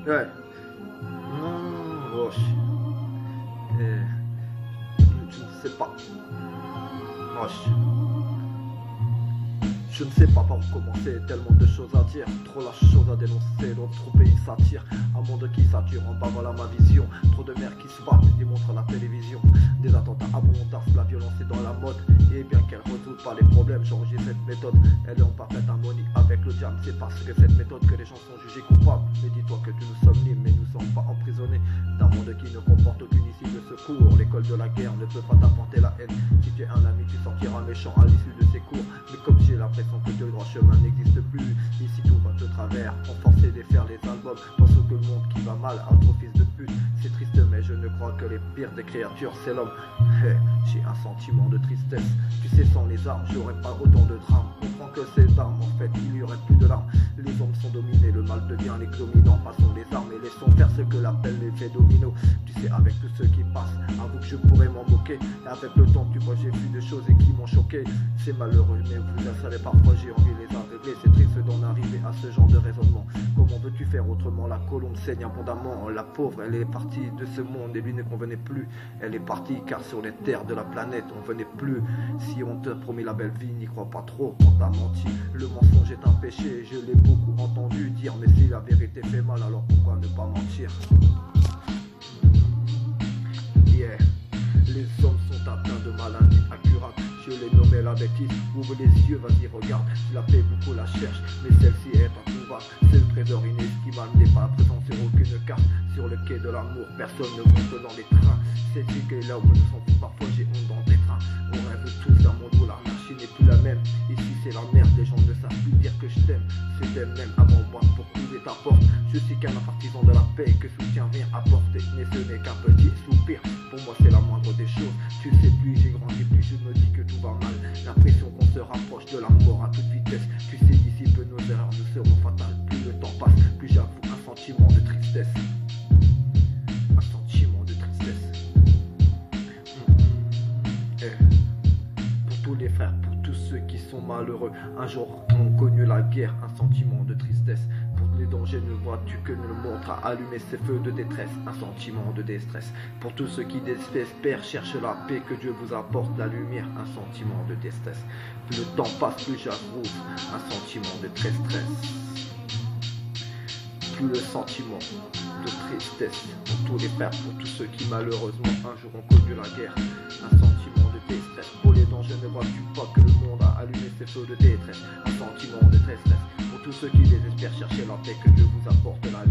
Ouais. Wesh. Je ne sais pas. Wesh. Je ne sais pas par où commencer, tellement de choses à dire, trop la chose à dénoncer, l'autre pays s'attire, un monde qui sature, en bas voilà ma vision, trop de mères qui se battent, démontrent la télévision, des attentats abondants, la violence est dans la mode, et bien qu'elle ne résout pas les problèmes, j'enregistre cette méthode, elle est en parfaite harmonie avec le diable, c'est parce que cette méthode que les gens sont jugés coupables, mais dis-toi que nous sommes libres, mais nous ne sommes pas emprisonnés, d'un monde qui ne comporte aucune issue de secours, l'école de la guerre ne peut pas t'apporter la haine, si tu es un ami tu sortiras méchant à l'issue de ces cours, mais comme j'ai l'impression que le droit chemin n'existe plus, ici tout va de travers, enforcer de faire les albums, pense que le monde qui va mal, un trop fils de pute, c'est triste mais je ne crois que les pires des créatures c'est l'homme, j'ai un sentiment de tristesse, tu sais sans les armes j'aurais pas autant de drames, comprends que ces armes en fait il y aurait plus de larmes, les hommes sont dominés, le mal devient les dominants, passons les armes et laissons faire ce que l'appelle l'effet domino, tu sais avec tous ceux qui passent, avoue que je pourrais m'en moquer, et avec le temps tu vois j'ai vu des choses et qui m'ont choqué, c'est malheureux mais vous le savez parfois j'ai envie de les aveugler, c'est triste d'en arriver à ce genre de raisonnement, comment veux-tu faire autrement, la colombe saigne abondamment, la pauvre elle est partie de ce monde et lui ne convenait plus, elle est partie car sur les terres de la planète on venait plus, si on te promet la belle vie n'y crois pas trop quand t'as menti, le mensonge est un péché, je l'ai beaucoup entendu dire, mais si la vérité fait mal alors pourquoi ne pas mentir? Yeah. Les hommes sont atteints de maladies accurates, je l'ai nommé la bêtise, ouvre les yeux, vas-y regarde, la paix beaucoup la cherche, mais celle-ci est introuvable, c'est le trésor inestimable, n'est pas présent sur aucune carte, sur le quai de l'amour, personne ne monte dans les trains, c'est ce qu'est là où nous sommes parfois j'ai honte dans des trains, on rêve tous d'un monde où l'anarchie n'est plus la même, ici c'est la merde, les gens ne savent plus dire que je t'aime, je t'aime même avant moi pour ouvrir ta porte, je suis qu'un partisan de la paix, que soutien vient apporter, mais ce n'est qu'un petit soupir, pour moi c'est la moindre des choses, tu le sais plus j'ai grandi plus je me dis que tout va mal, l'impression qu'on se rapproche de la mort à toute vitesse, tu sais d'ici peu nos erreurs nous seront fatales, plus le temps passe, plus j'avoue un sentiment de tristesse, un sentiment de tristesse, pour tous les frères, pour tous ceux qui sont malheureux, un jour ont connu la guerre, un sentiment de tristesse, pour les dangers ne vois-tu que le montre à allumer ces feux de détresse, un sentiment de déstress, pour tous ceux qui désespèrent, cherchent la paix, que Dieu vous apporte la lumière, un sentiment de déstress, plus le temps passe, plus j'approuve, un sentiment de stress, plus le sentiment de tristesse, pour tous les frères, pour tous ceux qui malheureusement un jour ont connu la guerre, un sentiment de déstress, pour les dangers ne vois-tu pas que le monde a allumé ses feux de détresse, un sentiment de stress, pour tous ceux qui désespèrent chercher la paix, que Dieu vous apporte la